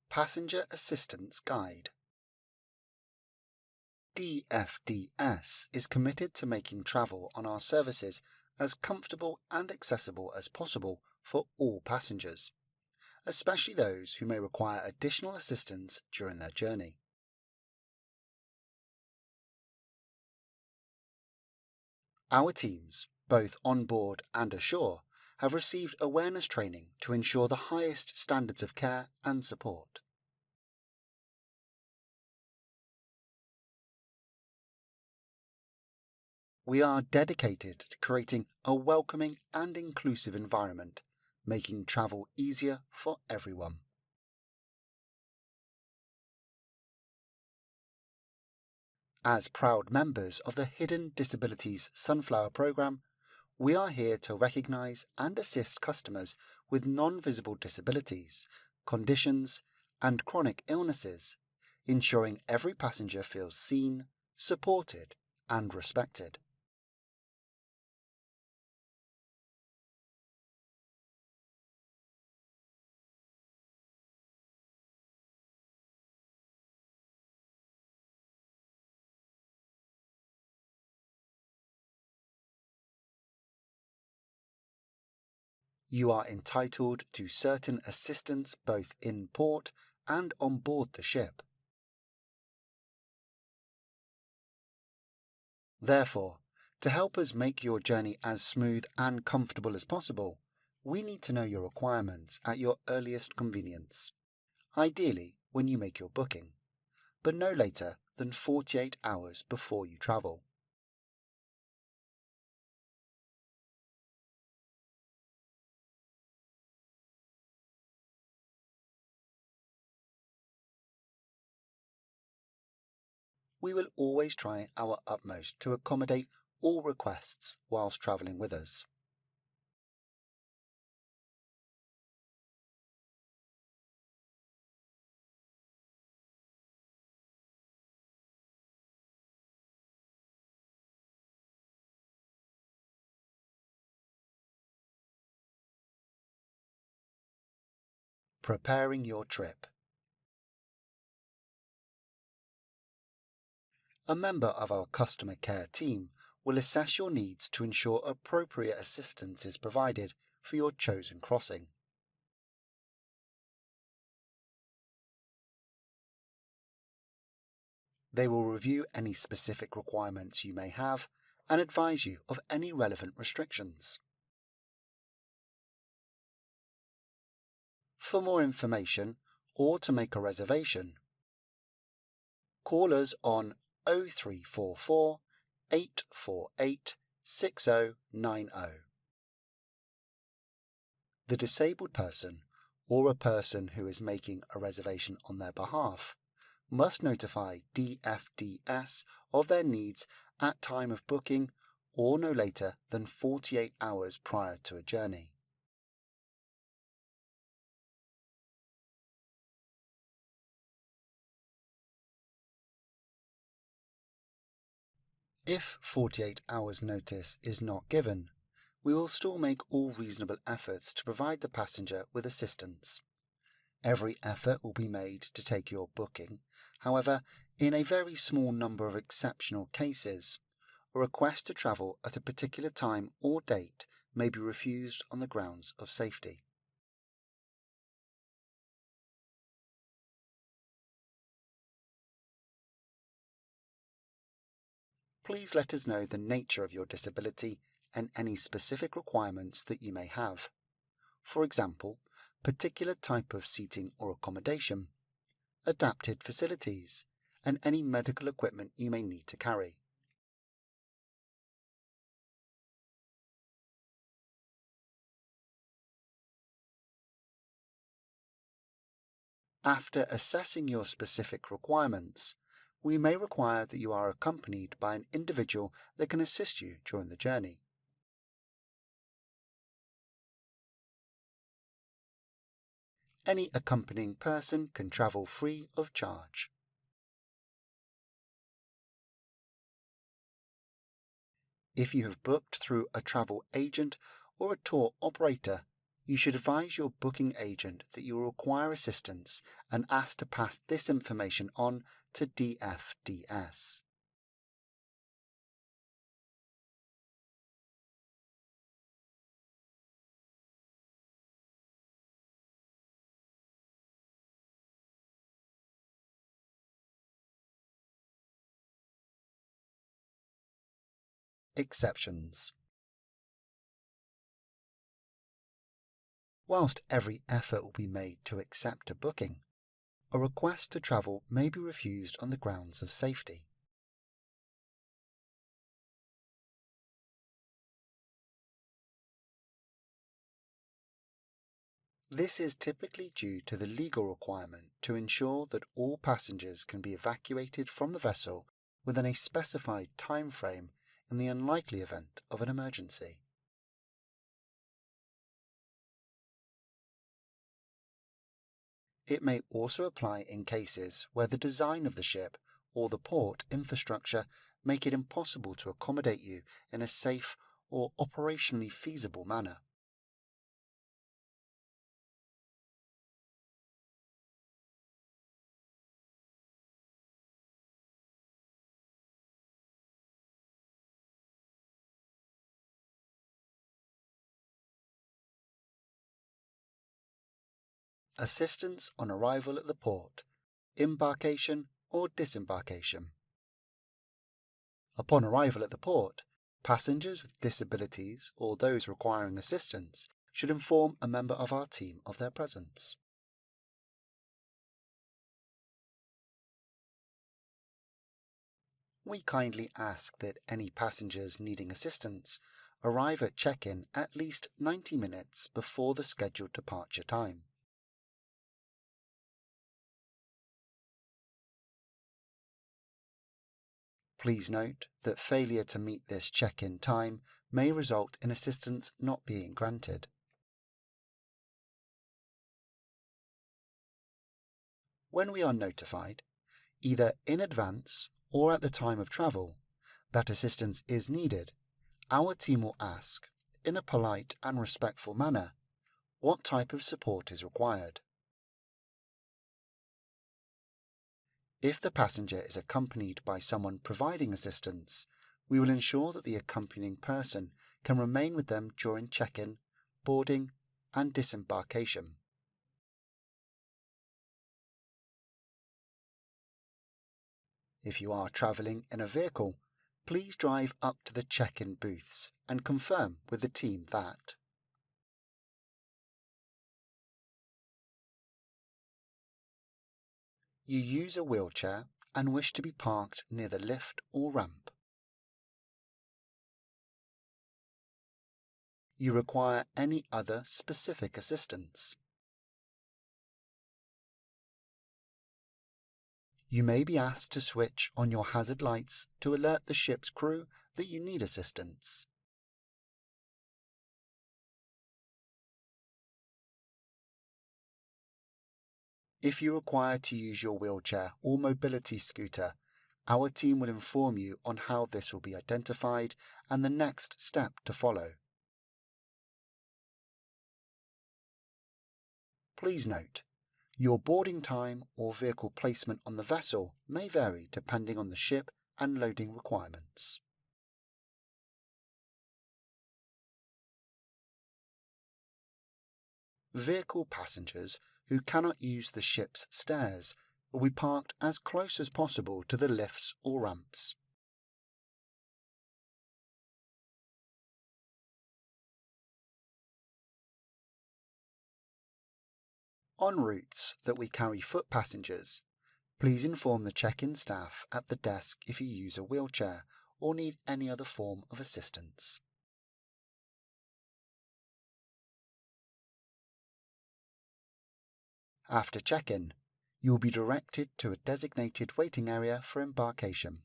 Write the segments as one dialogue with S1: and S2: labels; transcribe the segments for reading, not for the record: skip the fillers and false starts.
S1: Passenger Assistance Guide. DFDS is committed to making travel on our services as comfortable and accessible as possible for all passengers, especially those who may require additional assistance during their journey. Our teams, both on board and ashore, have received awareness training to ensure the highest standards of care and support. We are dedicated to creating a welcoming and inclusive environment, making travel easier for everyone. As proud members of the Hidden Disabilities Sunflower Programme, we are here to recognise and assist customers with non-visible disabilities, conditions, and chronic illnesses, ensuring every passenger feels seen, supported, and respected. You are entitled to certain assistance both in port and on board the ship. Therefore, to help us make your journey as smooth and comfortable as possible, we need to know your requirements at your earliest convenience, ideally when you make your booking, but no later than 48 hours before you travel. We will always try our utmost to accommodate all requests whilst travelling with us. Preparing your trip. A member of our customer care team will assess your needs to ensure appropriate assistance is provided for your chosen crossing. They will review any specific requirements you may have and advise you of any relevant restrictions. For more information or to make a reservation, call us on 0344 848 6090. The disabled person or a person who is making a reservation on their behalf must notify DFDS of their needs at time of booking or no later than 48 hours prior to a journey. If 48 hours notice is not given, we will still make all reasonable efforts to provide the passenger with assistance. Every effort will be made to take your booking. However, in a very small number of exceptional cases, a request to travel at a particular time or date may be refused on the grounds of safety. Please let us know the nature of your disability and any specific requirements that you may have. For example, particular type of seating or accommodation, adapted facilities, and any medical equipment you may need to carry. After assessing your specific requirements, we may require that you are accompanied by an individual that can assist you during the journey. Any accompanying person can travel free of charge. If you have booked through a travel agent or a tour operator, You should advise your booking agent that you will require assistance and ask to pass this information on to DFDS. Exceptions. Whilst every effort will be made to accept a booking, a request to travel may be refused on the grounds of safety. This is typically due to the legal requirement to ensure that all passengers can be evacuated from the vessel within a specified time frame in the unlikely event of an emergency. It may also apply in cases where the design of the ship or the port infrastructure make it impossible to accommodate you in a safe or operationally feasible manner. Assistance on arrival at the port, embarkation or disembarkation. Upon arrival at the port, passengers with disabilities or those requiring assistance should inform a member of our team of their presence. We kindly ask that any passengers needing assistance arrive at check-in at least 90 minutes before the scheduled departure time. Please note that failure to meet this check-in time may result in assistance not being granted. When we are notified, either in advance or at the time of travel, that assistance is needed, our team will ask, in a polite and respectful manner, what type of support is required. If the passenger is accompanied by someone providing assistance, we will ensure that the accompanying person can remain with them during check-in, boarding, and disembarkation. If you are travelling in a vehicle, please drive up to the check-in booths and confirm with the team that you use a wheelchair and wish to be parked near the lift or ramp. You require any other specific assistance. You may be asked to switch on your hazard lights to alert the ship's crew that you need assistance. If you require to use your wheelchair or mobility scooter, our team will inform you on how this will be identified and the next step to follow. Please note, your boarding time or vehicle placement on the vessel may vary depending on the ship and loading requirements. Vehicle passengers who cannot use the ship's stairs will be parked as close as possible to the lifts or ramps. On routes that we carry foot passengers, please inform the check-in staff at the desk if you use a wheelchair or need any other form of assistance. After check-in, you will be directed to a designated waiting area for embarkation.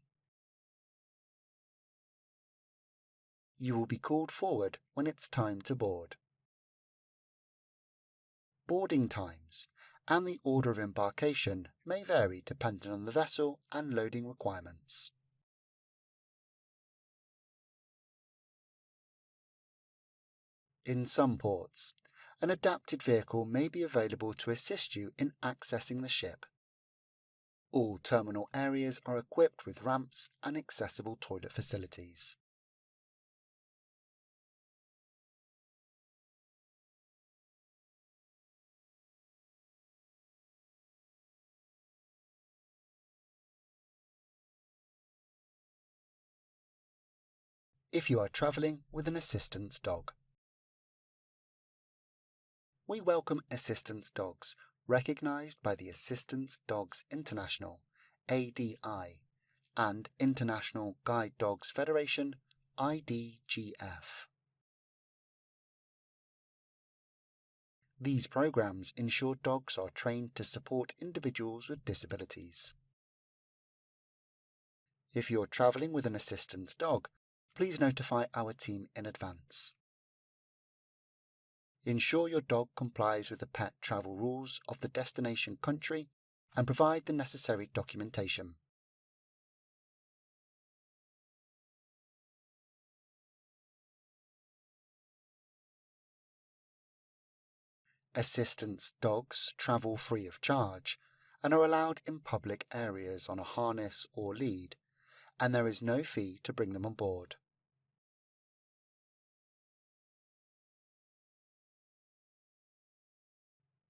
S1: You will be called forward when it's time to board. Boarding times and the order of embarkation may vary depending on the vessel and loading requirements. In some ports, An adapted vehicle may be available to assist you in accessing the ship. All terminal areas are equipped with ramps and accessible toilet facilities. If you are travelling with an assistance dog. We welcome assistance dogs recognised by the Assistance Dogs International (ADI) and International Guide Dogs Federation (IDGF). These programs ensure dogs are trained to support individuals with disabilities. If you're travelling with an assistance dog, please notify our team in advance. Ensure your dog complies with the pet travel rules of the destination country and provide the necessary documentation. Assistance dogs travel free of charge and are allowed in public areas on a harness or lead, and there is no fee to bring them on board.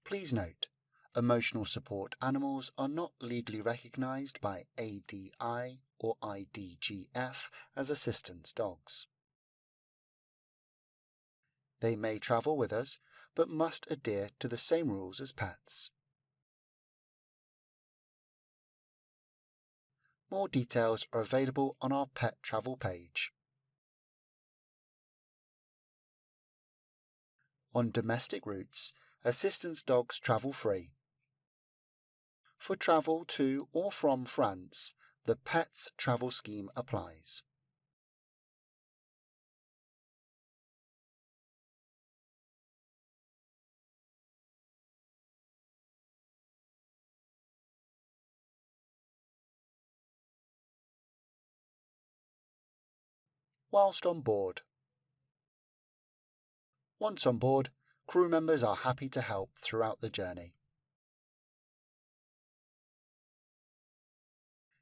S1: Please note, emotional support animals are not legally recognised by ADI or IDGF as assistance dogs. They may travel with us, but must adhere to the same rules as pets. More details are available on our pet travel page. On domestic routes, assistance dogs travel free. For travel to or from France, the Pets Travel Scheme applies. Whilst on board. Once on board, crew members are happy to help throughout the journey.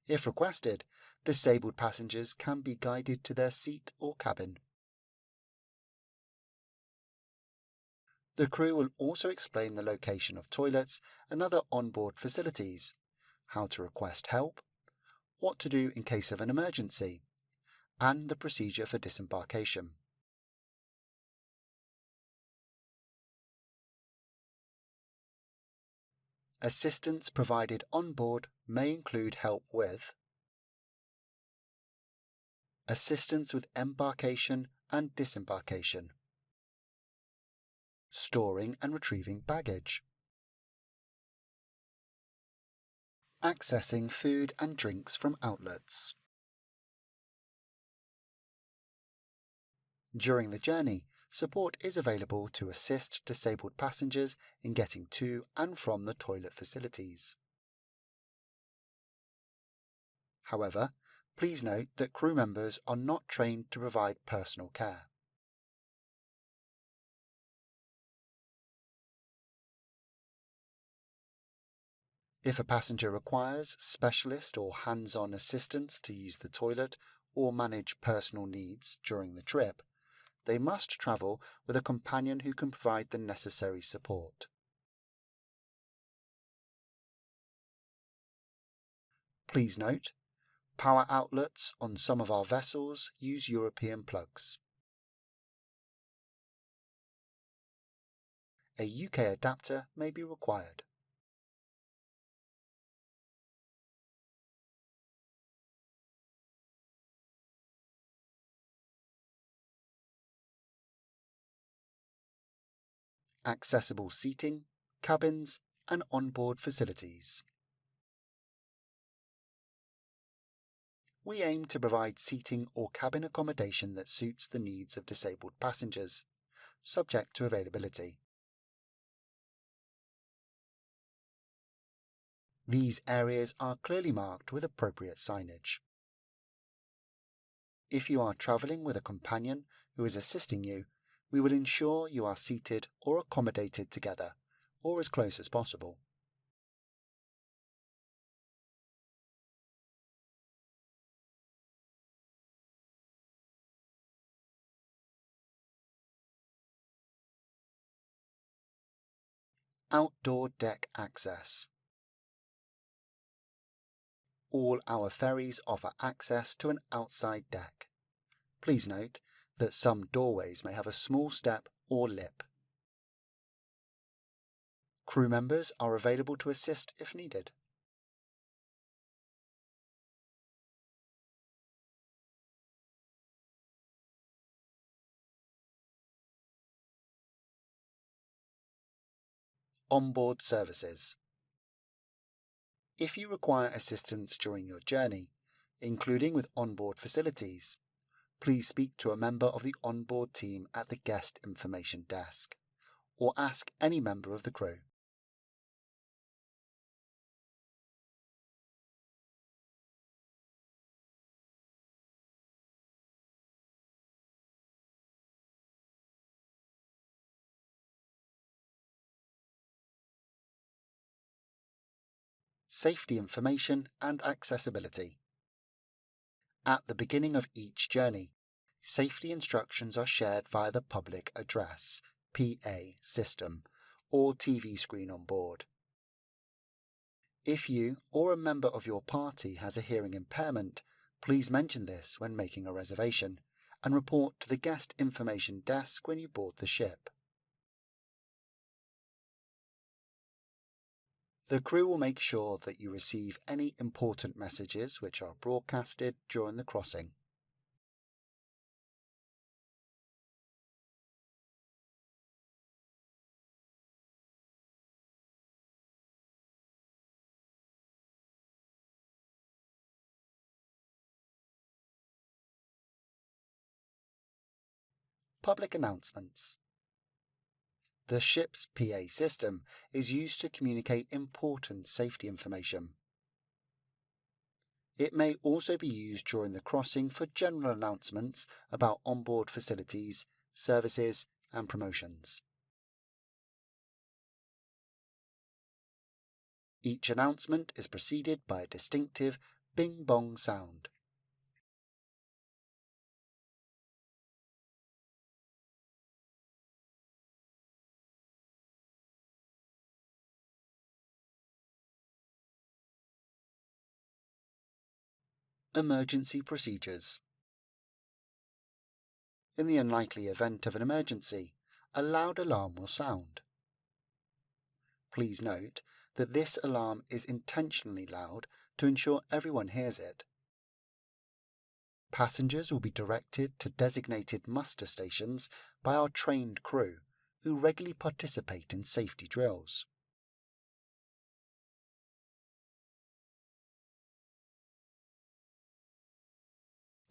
S1: If requested, disabled passengers can be guided to their seat or cabin. The crew will also explain the location of toilets and other onboard facilities, how to request help, what to do in case of an emergency, and the procedure for disembarkation. Assistance provided on board may include help with assistance with embarkation and disembarkation, storing and retrieving baggage, accessing food and drinks from outlets. During the journey, support is available to assist disabled passengers in getting to and from the toilet facilities. However, please note that crew members are not trained to provide personal care. If a passenger requires specialist or hands-on assistance to use the toilet or manage personal needs during the trip, they must travel with a companion who can provide the necessary support. Please note, power outlets on some of our vessels use European plugs. A UK adapter may be required. Accessible seating, cabins, and onboard facilities. We aim to provide seating or cabin accommodation that suits the needs of disabled passengers, subject to availability. These areas are clearly marked with appropriate signage. If you are travelling with a companion who is assisting you, We will ensure you are seated or accommodated together, or as close as possible. Outdoor deck access. All our ferries offer access to an outside deck. Please note that some doorways may have a small step or lip. Crew members are available to assist if needed. Onboard services. If you require assistance during your journey, including with onboard facilities, please speak to a member of the onboard team at the guest information desk, or ask any member of the crew. Safety information and accessibility. At the beginning of each journey, safety instructions are shared via the public address (PA) system or TV screen on board. If you or a member of your party has a hearing impairment, please mention this when making a reservation and report to the guest information desk when you board the ship. The crew will make sure that you receive any important messages which are broadcasted during the crossing. Public announcements. The ship's PA system is used to communicate important safety information. It may also be used during the crossing for general announcements about onboard facilities, services, and promotions. Each announcement is preceded by a distinctive bing-bong sound. Emergency procedures. In the unlikely event of an emergency, a loud alarm will sound. Please note that this alarm is intentionally loud to ensure everyone hears it. Passengers will be directed to designated muster stations by our trained crew, who regularly participate in safety drills.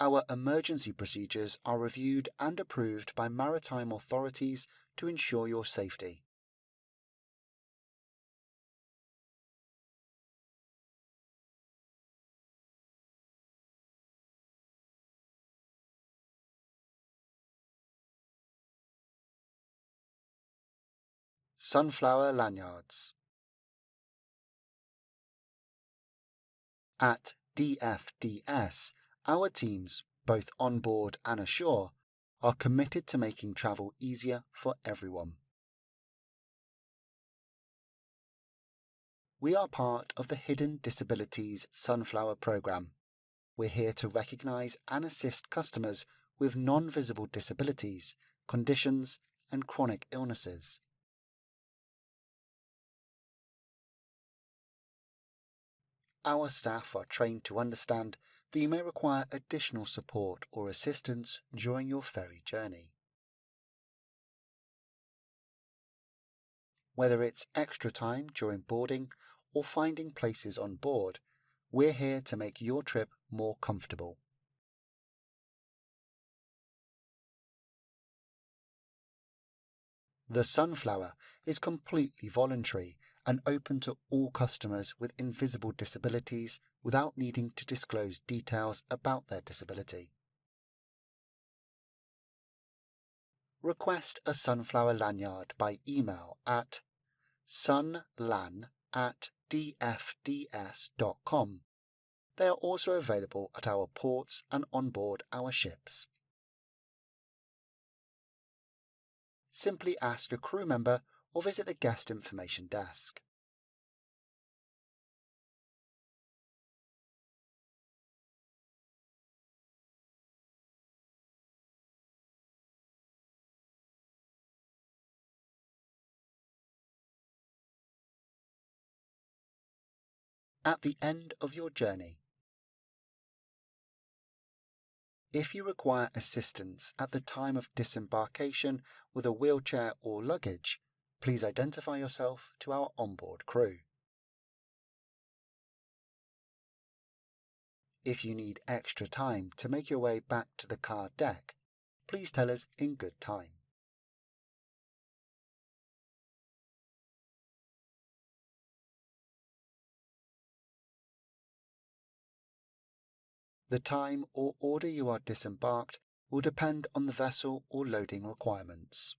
S1: Our emergency procedures are reviewed and approved by maritime authorities to ensure your safety. Sunflower lanyards. At DFDS, our teams, both on board and ashore, are committed to making travel easier for everyone. We are part of the Hidden Disabilities Sunflower Programme. We're here to recognise and assist customers with non-visible disabilities, conditions, and chronic illnesses. Our staff are trained to understand that you may require additional support or assistance during your ferry journey. Whether it's extra time during boarding or finding places on board, we're here to make your trip more comfortable. The Sunflower is completely voluntary and open to all customers with invisible disabilities without needing to disclose details about their disability. request a sunflower lanyard by email at sunlan@dfds.com. They are also available at our ports and on board our ships. Simply ask a crew member or visit the guest information desk. At the end of your journey, if you require assistance at the time of disembarkation with a wheelchair or luggage, please identify yourself to our onboard crew. If you need extra time to make your way back to the car deck, please tell us in good time. The time or order you are disembarked will depend on the vessel or loading requirements.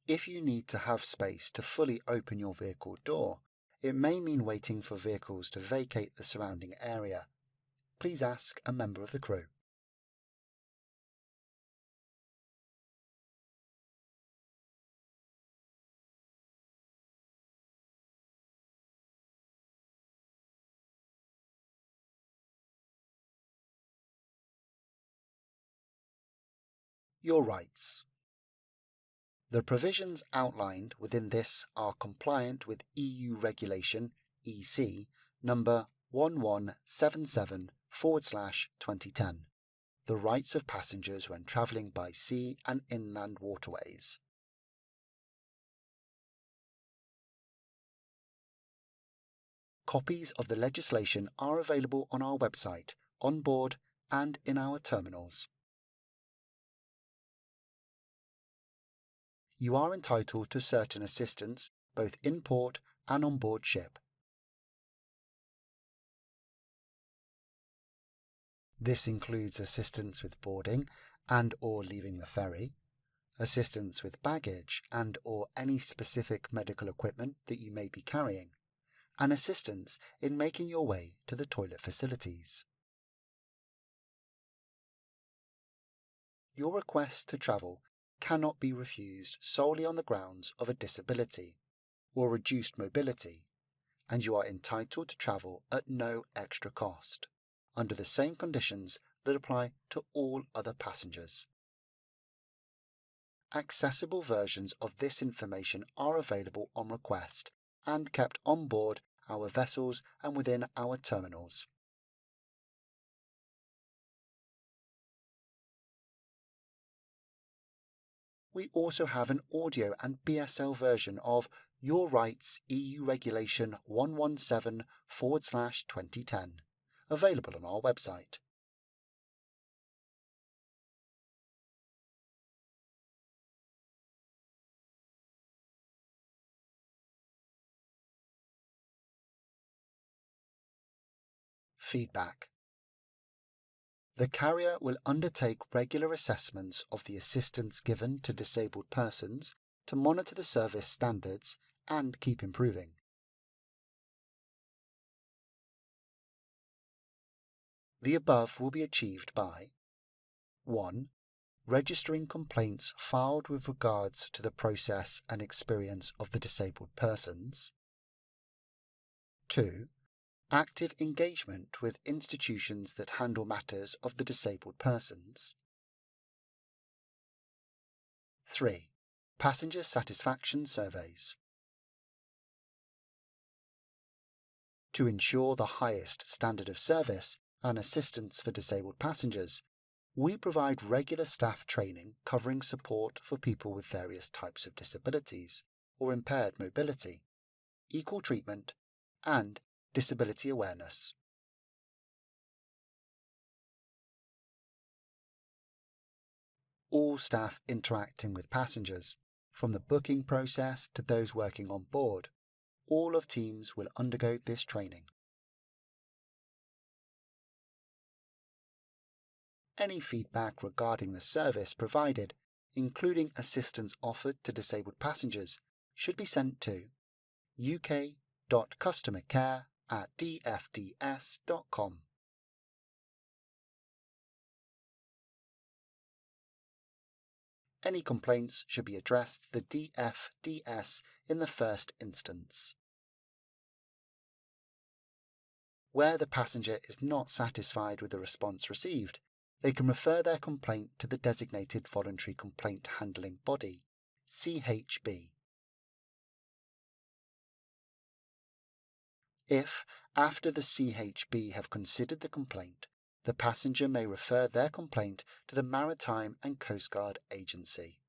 S1: If you need to have space to fully open your vehicle door, it may mean waiting for vehicles to vacate the surrounding area. Please ask a member of the crew. Your rights. The provisions outlined within this are compliant with EU Regulation EC number 1177/2010, the rights of passengers when travelling by sea and inland waterways. Copies of the legislation are available on our website, on board, and in our terminals. You are entitled to certain assistance both in port and on board ship. This includes assistance with boarding and or leaving the ferry, assistance with baggage and or any specific medical equipment that you may be carrying, and assistance in making your way to the toilet facilities. Your request to travel cannot be refused solely on the grounds of a disability or reduced mobility, and you are entitled to travel at no extra cost, under the same conditions that apply to all other passengers. Accessible versions of this information are available on request and kept on board our vessels and within our terminals. We also have an audio and BSL version of Your Rights EU Regulation 117/2010, available on our website. Feedback. The carrier will undertake regular assessments of the assistance given to disabled persons to monitor the service standards and keep improving. The above will be achieved by 1. Registering complaints filed with regards to the process and experience of the disabled persons. 2. Active engagement with institutions that handle matters of the disabled persons. 3. Passenger satisfaction surveys. To ensure the highest standard of service and assistance for disabled passengers, we provide regular staff training covering support for people with various types of disabilities or impaired mobility, equal treatment, and disability awareness. All staff interacting with passengers, from the booking process to those working on board, all of teams will undergo this training. Any feedback regarding the service provided, including assistance offered to disabled passengers, should be sent to uk.customercare@dfds.com. Any complaints should be addressed to the DFDS in the first instance. Where the passenger is not satisfied with the response received, they can refer their complaint to the designated Voluntary Complaint Handling Body, CHB. If, after the CHB have considered the complaint, the passenger may refer their complaint to the Maritime and Coast Guard Agency.